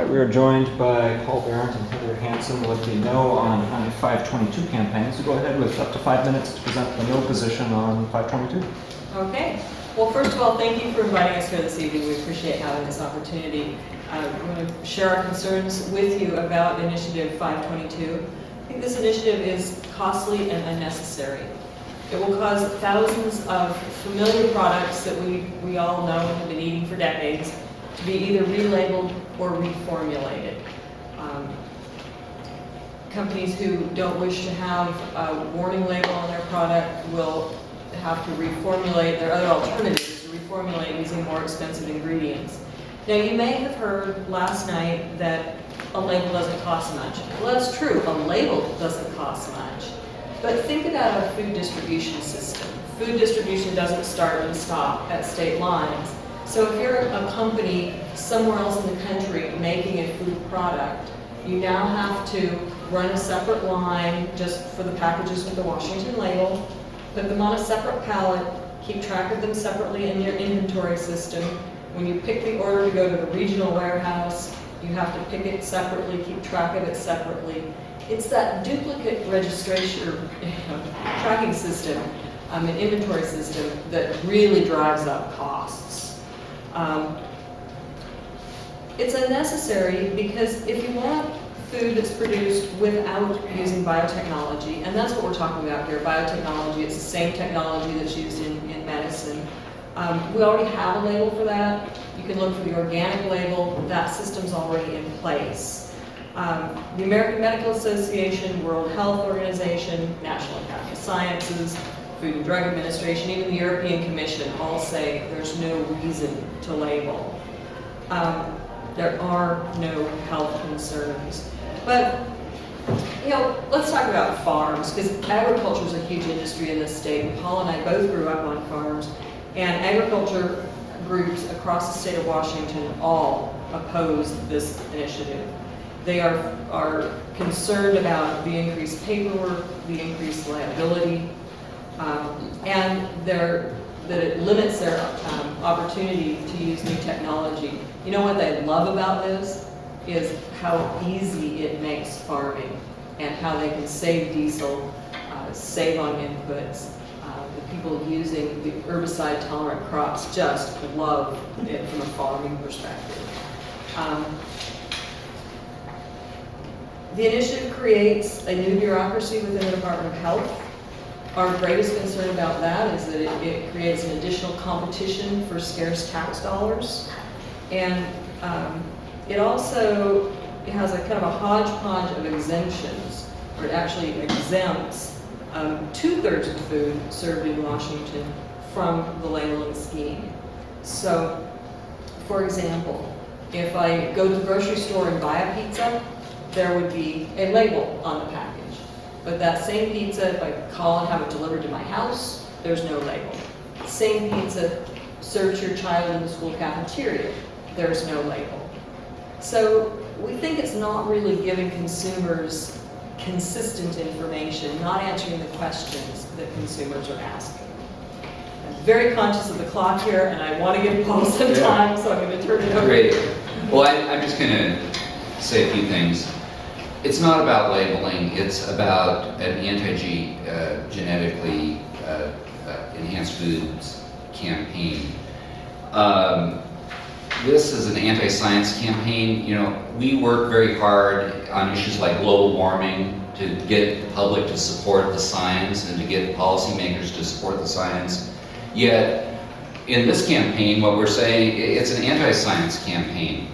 right, we are joined by Paul Barrett and Heather Hansen with the No on I-522 campaign. So go ahead with up to 5 minutes to present the No position on 522. Okay. Well, first of all, thank you for inviting us here this evening. We appreciate having this opportunity. We're going to share our concerns with you about Initiative 522. I think this initiative is costly and unnecessary. It will cause thousands of familiar products that we all know and have been eating for decades to be either relabeled or reformulated. Companies who don't wish to have a warning label on their product will have to reformulate. Their other alternative is to reformulate using more expensive ingredients. Now, you may have heard last night that a label doesn't cost much. Well, that's true, a label doesn't cost much. But think about a food distribution system. Food distribution doesn't start and stop at state lines. So if you're a company somewhere else in the country making a food product, you now have to run a separate line just for the packages with the Washington label, put them on a separate pallet, keep track of them separately in your inventory system. When you pick the order to go to the regional warehouse, you have to pick it separately, keep track of it separately. It's that duplicate registration or tracking system, an inventory system that really drives up costs. It's unnecessary because if you want food that's produced without using biotechnology, and that's what we're talking about here, biotechnology, it's the same technology that's used in medicine. We already have a label for that. You can look for the organic label. That system's already in place. The American Medical Association, World Health Organization, National Academy of Sciences, Food and Drug Administration, even the European Commission all say there's no reason to label. There are no health concerns. But, you know, let's talk about farms, because agriculture is a huge industry in this state. Paul and I both grew up on farms, and agriculture groups across the state of Washington all oppose this initiative. They are concerned about the increased paperwork, the increased liability, and that it limits their opportunity to use new technology. You know what they love about this is how easy it makes farming and how they can save diesel, save on inputs. The people using the herbicide-tolerant crops just love it from a farming perspective. The initiative creates a new bureaucracy within the Department of Health. Our greatest concern about that is that it creates an additional competition for scarce tax dollars. And it also has a kind of a hodgepodge of exemptions, where it actually exempts 2/3 of the food served in Washington from the labeling scheme. So, for example, if I go to the grocery store and buy a pizza, there would be a label on the package. But that same pizza, if I call and have it delivered to my house, there's no label. Same pizza served to your child in the school cafeteria, there's no label. So we think it's not really giving consumers consistent information, not answering the questions that consumers are asking. I'm very conscious of the clock here, and I want to give Paul some time, so I'm going to turn it over. Great. Well, I'm just going to say a few things. It's not about labeling, it's about an anti-genetically enhanced foods campaign. This is an anti-science campaign. You know, we work very hard on issues like global warming to get the public to support the science and to get policymakers to support the science. Yet, in this campaign, what we're saying, it's an anti-science campaign.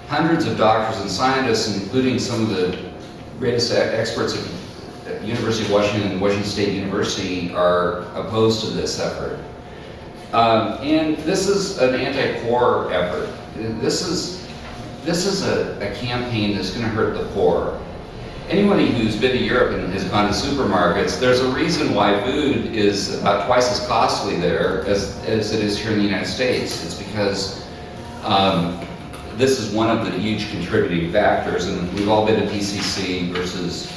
Hundreds of doctors and scientists, including some of the greatest experts at the University of Washington and Washington State University, are opposed to this effort. And this is an anti-poor effort. This is a campaign that's going to hurt the poor. Anybody who's been to Europe and has gone to supermarkets, there's a reason why food is about twice as costly there as it is here in the United States. It's because this is one of the huge contributing factors, and we've all been to PCC versus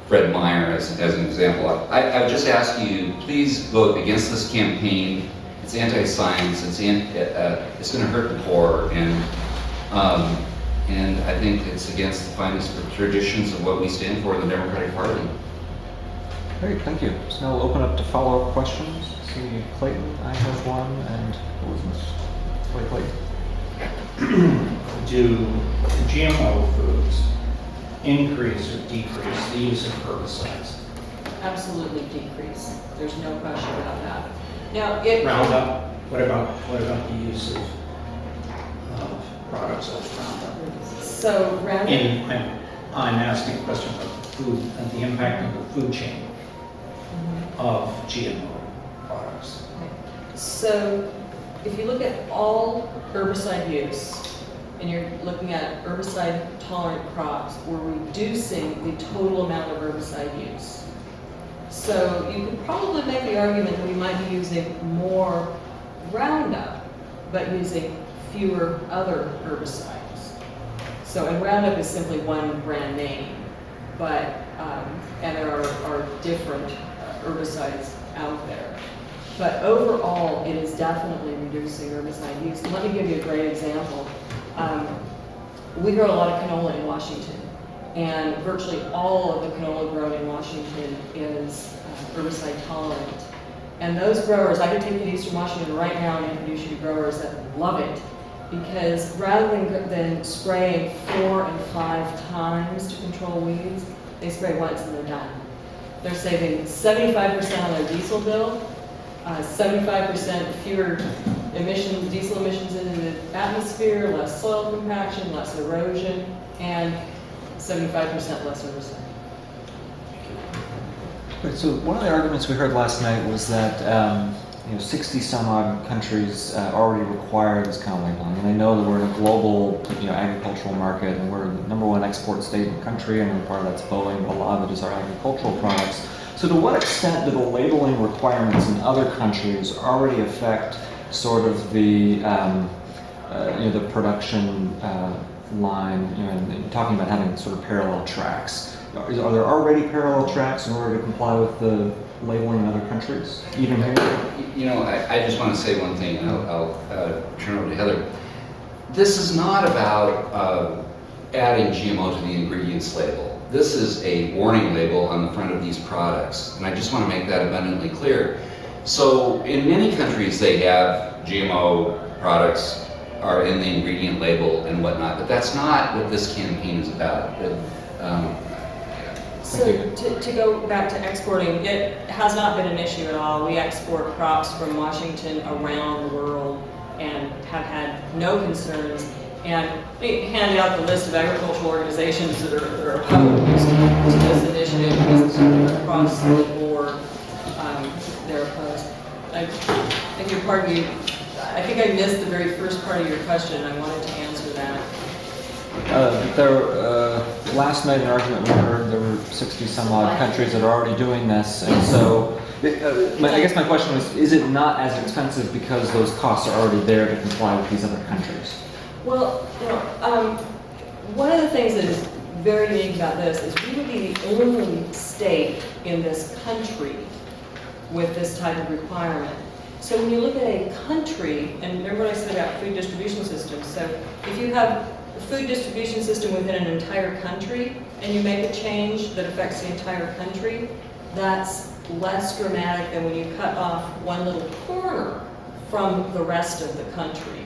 Fred Meyer as an example. I would just ask you, please vote against this campaign. It's anti-science, it's going to hurt the poor, and And I think it's against the finest traditions of what we stand for in the Democratic Party. Great, thank you. So now we'll open up to follow-up questions. See Clayton, I have one, and Elizabeth. Clayton. Do GMO foods increase or decrease the use of herbicides? Absolutely decrease. There's no question about that. Now, it. Roundup? What about the use of products like Roundup? So Roundup. I'm asking a question about the food and the impact on the food chain of GMO products. So if you look at all herbicide use, and you're looking at herbicide tolerant crops, we're reducing the total amount of herbicide use. So you could probably make the argument that we might be using more Roundup, but using fewer other herbicides. So, and Roundup is simply one brand name, but, and there are different herbicides out there. But overall, it is definitely reducing herbicide use. And let me give you a great example. We grow a lot of canola in Washington, and virtually all of the canola grown in Washington is herbicide tolerant. And those growers, I could take you to Eastern Washington right now and introduce you to growers that love it, because rather than spraying 4 and 5 times to control weeds, they spray once and they're done. They're saving 75% on their diesel bill, 75% fewer emissions, diesel emissions into the atmosphere, less soil compaction, less erosion, and 75% less herbicide. Right, so one of the arguments we heard last night was that 60 some odd countries already require this kind of labeling, and I know that we're in a global agricultural market, and we're the #1 export state in the country, and part of that's Boeing, but a lot of it is our agricultural products. So to what extent do the labeling requirements in other countries already affect sort of the the production line, and talking about having sort of parallel tracks? Are there already parallel tracks in order to comply with the labeling in other countries, even here? I just want to say one thing, and I'll turn over to Heather. This is not about adding GMO to the ingredients label. This is a warning label on the front of these products, and I just want to make that abundantly clear. So in many countries they have GMO products are in the ingredient label and whatnot, but that's not what this campaign is about. So to go back to exporting, it has not been an issue at all. We export crops from Washington around the world and have had no concerns. And we hand out the list of agricultural organizations that are opposed to this initiative, because across the board they're opposed. I think I think I missed the very first part of your question. I wanted to answer that. Last night in the argument we heard there were 60 some odd countries that are already doing this, and so I guess my question was, is it not as expensive because those costs are already there to comply with these other countries? Well, one of the things that is very unique about this is we would be the only state in this country with this type of requirement. So when you look at a country, and remember what I said about food distribution systems, so if you have a food distribution system within an entire country and you make a change that affects the entire country, that's less dramatic than when you cut off one little corner from the rest of the country.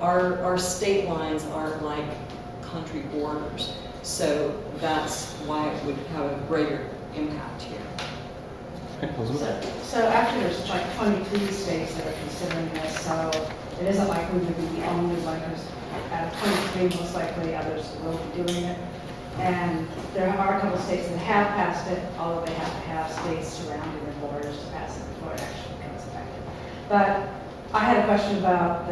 Our state lines aren't like country borders, so that's why it would have a greater impact here. Okay, Elizabeth? So actually there's like 22 states that are considering this, so it isn't like we would be the only one. Out of 23, most likely others will be doing it. And there are a couple of states that have passed it, although they have to have states surrounding their borders to pass it before it actually becomes effective. But I had a question about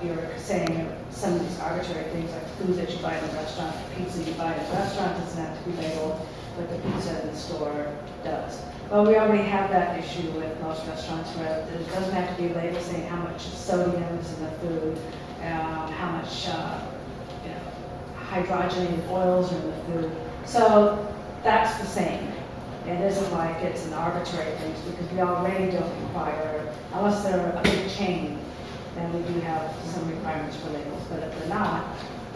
you're saying some of these arbitrary things like food that you buy in a restaurant, pizza you buy in a restaurant doesn't have to be labeled, but the pizza in the store does. Well, we already have that issue with most restaurants where it doesn't have to be labeled saying how much sodium is in the food, how much hydrogenated oils are in the food. So that's the same. It isn't like it's an arbitrary thing, because we already don't require, unless they're a big chain, then we do have some requirements for labels. But if they're not,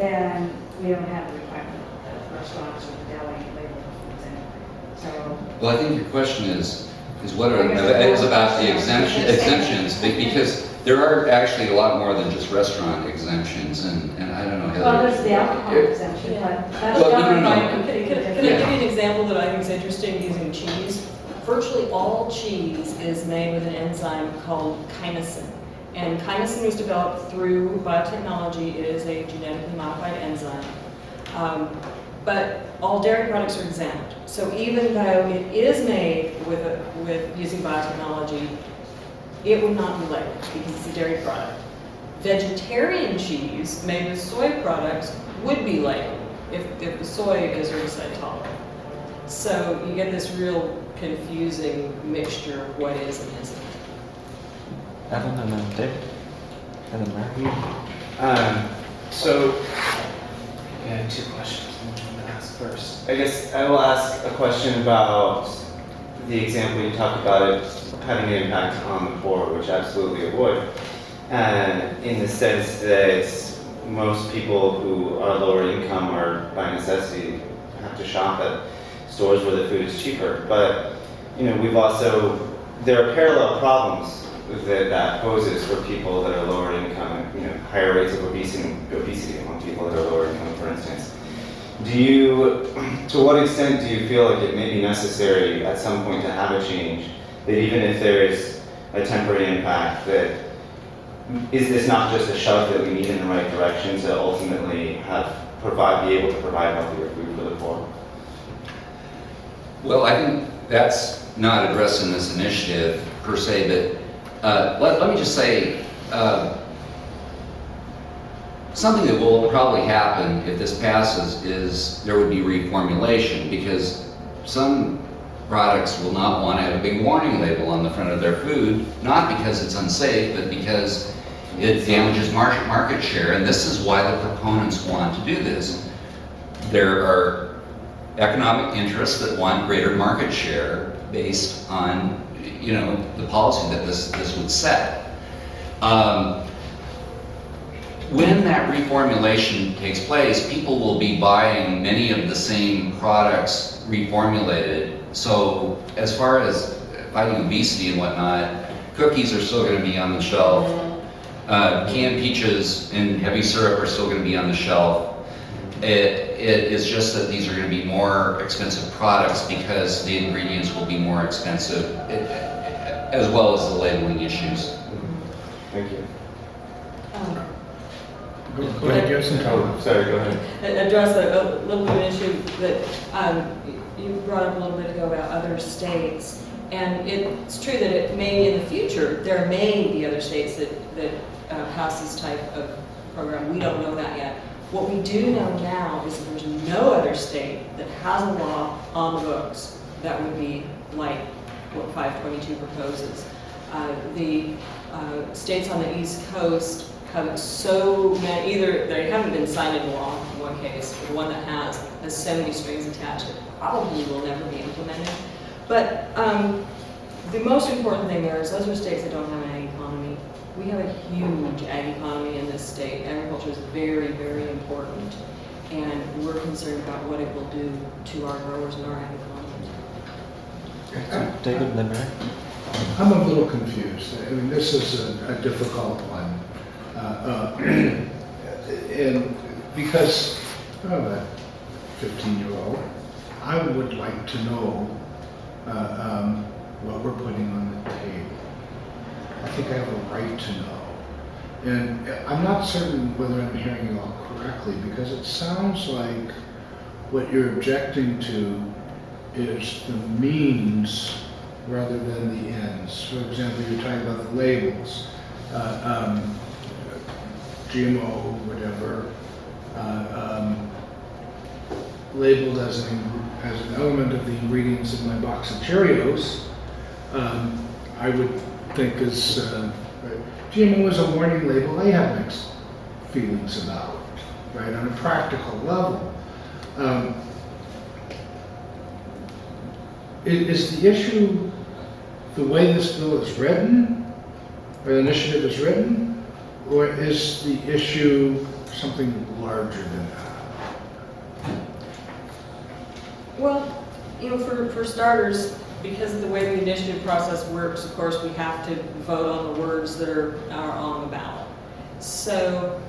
then we don't have the requirement that restaurants or the deli label foods anyway. So, Well, I think your question is what I guess is about the it's exemptions, because there are actually a lot more than just restaurant exemptions, and I don't know, Heather. well, there's the alcohol exemption, but that's Well, no, governed no, by no. a completely Can I different. give you an example that I think is interesting using cheese? Virtually all cheese is made with an enzyme called chymosin. And chymosin was developed through biotechnology. It is a genetically modified enzyme. But all dairy products are exempt. So even though it is made with using biotechnology, it would not be labeled because it's a dairy product. Vegetarian cheese made with soy products would be labeled if the soy is herbicide tolerant. So you get this real confusing mixture of what is and isn't. Evan and then David, and then Mary. So, yeah, two questions I'm going to ask first. I guess I will ask a question about the example you talked about it having an impact on the poor, which I absolutely avoid. And in the sense that most people who are lower income or by necessity have to shop at stores where the food is cheaper. But, you know, there are parallel problems that poses for people that are lower income, you know, higher rates of obesity among people that are lower income, for instance. To what extent do you feel like it may be necessary at some point to have a change, that even if there is a temporary impact, that is this not just a shove that we need in the right direction to ultimately be able to provide healthier food for the poor? Well, I think that's not addressed in this initiative per se, but let me just say, something that will probably happen if this passes is there would be reformulation, because some products will not want to have a big warning label on the front of their food, not because it's unsafe, but because it damages market share, and this is why the proponents want to do this. There are economic interests that want greater market share based on, you know, the policy that this would set. When that reformulation takes place, people will be buying many of the same products reformulated. So as far as fighting obesity and whatnot, cookies are still going to be on the shelf. Canned peaches and heavy syrup are still going to be on the shelf. It is just that these are going to be more expensive products because the ingredients will be more expensive, as well as the labeling issues. Thank you. Um, Go ahead, give some Oh, sorry, go ahead. Address a little bit of an issue that you brought up a little bit ago about other states. And it's true that it may, in the future, there may be other states that pass this type of program. We don't know that yet. What we do know now is that there's no other state that has a law on the books that would be like what 522 proposes. The states on the East Coast have so many, either they haven't been signed into law in one case, but the one that has so many strings attached that probably will never be implemented. But the most important thing there is those are states that don't have an ag economy. We have a huge ag economy in this state. Agriculture is very, very important, and we're concerned about what it will do to our growers and our ag economies. So David and then Mary. I'm a little confused. I mean, this is a difficult one. And because I'm a 15-year-old, I would like to know what we're putting on the table. I think I have a right to know. And I'm not certain whether I'm hearing you all correctly, because it sounds like what you're objecting to is the means rather than the ends. For example, you're talking about the labels, GMO, whatever, labeled as an element of the ingredients in my box of Cheerios. I would think is GMO is a warning label I have mixed feelings about, right, on a practical level. Is the issue the way this bill is written, or the initiative is written, or is the issue something larger than that? Well, for starters, because of the way the initiative process works, of course, we have to vote on the words that are on the ballot. So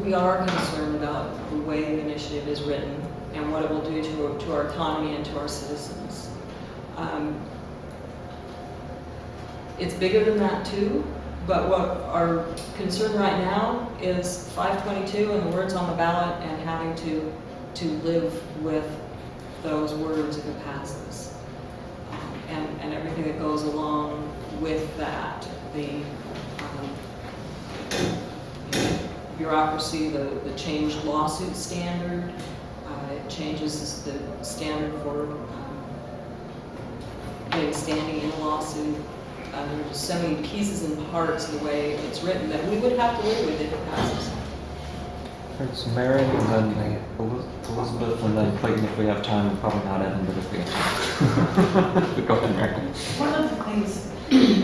we are concerned about the way the initiative is written and what it will do to our economy and to our citizens. It's bigger than that too, but what our concern right now is 522 and the words on the ballot and having to live with those words if it passes. And everything that goes along with that, the bureaucracy, the changed lawsuit standard, it changes the standard for getting standing in a lawsuit. There's just so many pieces and parts of the way it's written that we would have to live with if it passes. Alright, so Mary, and then Elizabeth, and then Clayton if we have time, and probably not Evan, but if we have time. But go ahead, Mary. One of the things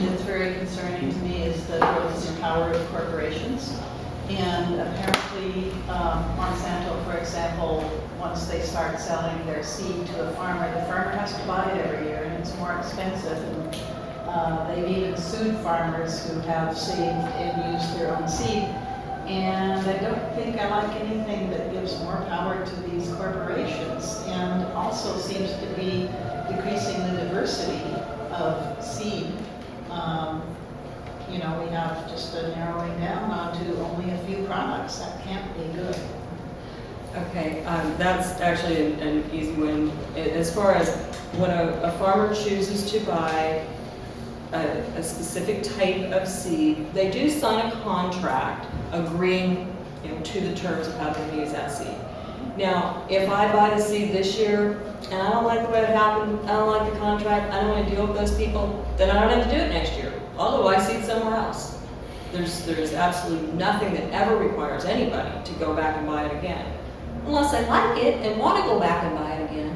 that's very concerning to me is the growth and power of corporations. And apparently, Monsanto, for example, once they start selling their seed to a farmer, the farmer has to buy it every year, and it's more expensive. And they've even sued farmers who have saved and used their own seed. And I don't think I like anything that gives more power to these corporations, and also seems to be decreasing the diversity of seed. We have just a narrowing down onto only a few products. That can't be good. Okay, that's actually an easy one. As far as when a farmer chooses to buy a specific type of seed, they do sign a contract agreeing to the terms of how they're going to use that seed. Now, if I buy the seed this year and I don't like the way it happened, I don't like the contract, I don't want to deal with those people, then I don't have to do it next year. I'll go buy seed somewhere else. There's absolutely nothing that ever requires anybody to go back and buy it again, unless they like it and want to go back and buy it again.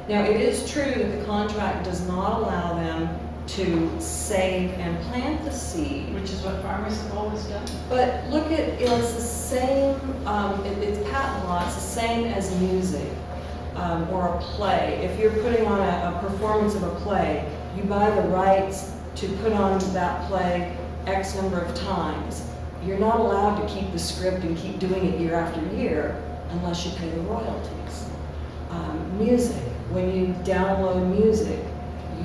Now, it is true that the contract does not allow them to save and plant the seed. Which is what farmers have always done. But look at, it's the same, it's patent law, it's the same as music or a play. If you're putting on a performance of a play, you buy the rights to put on that play X number of times. You're not allowed to keep the script and keep doing it year after year unless you pay the royalties. Music, when you download music,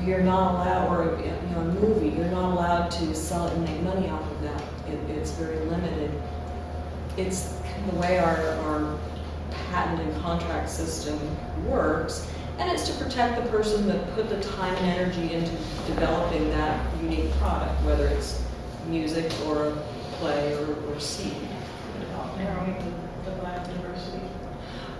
you're not allowed, or a movie, you're not allowed to sell it and make money off of that. It's very limited. It's kind of the way our patent and contract system works, and it's to protect the person that put the time and energy into developing that unique product, whether it's music or a play or seed. Narrowing the biodiversity.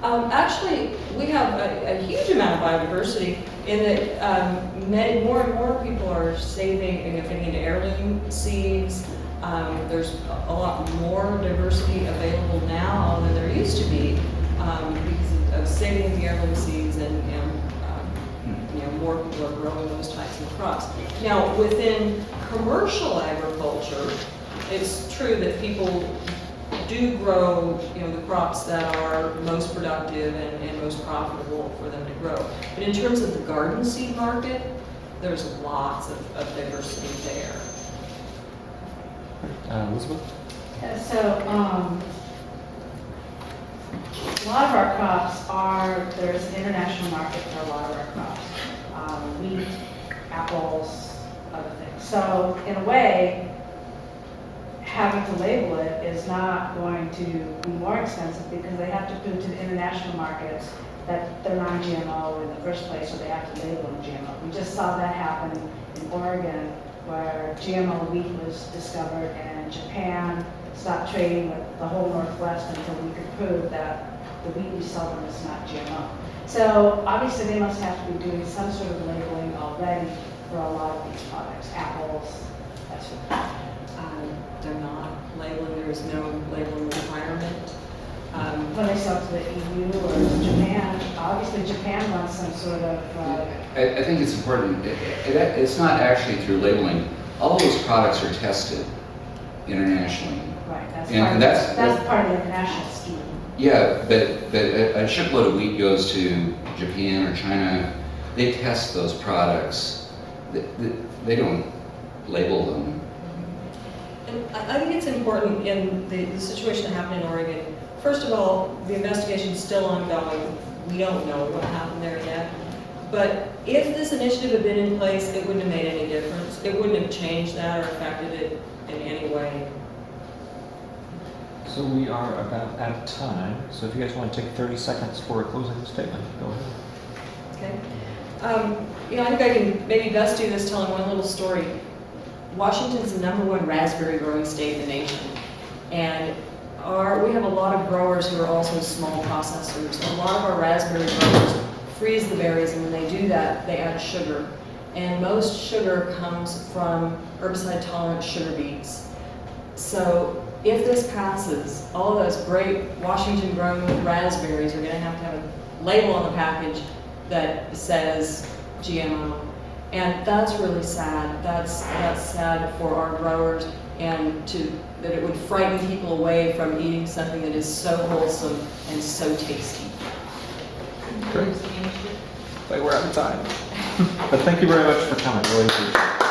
Actually, we have a huge amount of biodiversity in that more and more people are saving and getting into heirloom seeds. There's a lot more diversity available now than there used to be because of saving the heirloom seeds and more people are growing those types of crops. Now, within commercial agriculture, it's true that people do grow, the crops that are most productive and most profitable for them to grow. But in terms of the garden seed market, there's lots of diversity there. Elizabeth? So, a lot of our crops there's an international market for a lot of our crops. Wheat, apples, other things. So, in a way, having to label it is not going to be more expensive because they have to prove to the international markets that they're non-GMO in the first place, so they have to label them GMO. We just saw that happen in Oregon, where GMO wheat was discovered and Japan stopped trading with the whole Northwest until we could prove that the wheat we sell them is not GMO. So obviously they must have to be doing some sort of labeling already for a lot of these products, apples, that sort of thing. They're not labeling, there is no labeling requirement. When they sell to the EU or Japan, obviously Japan wants some sort of, I think it's important. It's not actually through labeling. All of those products are tested internationally. right, that's And that's- That's part of the international scheme. Yeah, but a shipload of wheat goes to Japan or China. They test those products. They don't label them. And I think it's important in the situation that happened in Oregon. First of all, the investigation is still ongoing. We don't know what happened there yet. But if this initiative had been in place, it wouldn't have made any difference. It wouldn't have changed that or affected it in any way. So we are about out of time. So if you guys want to take 30 seconds for a closing statement, go ahead. Okay. I think I can maybe best do this telling one little story. Washington's the #1 raspberry growing state in the nation. And we have a lot of growers who are also small processors. A lot of our raspberry growers freeze the berries, and when they do that, they add sugar. And most sugar comes from herbicide-tolerant sugar beets. So if this passes, all of those great Washington-grown raspberries are going to have a label on the package that says GMO. And that's really sad. That's sad for our growers, and that it would frighten people away from eating something that is so wholesome and so tasty. Great. Like we're out of time. But thank you very much for coming. Really appreciate it.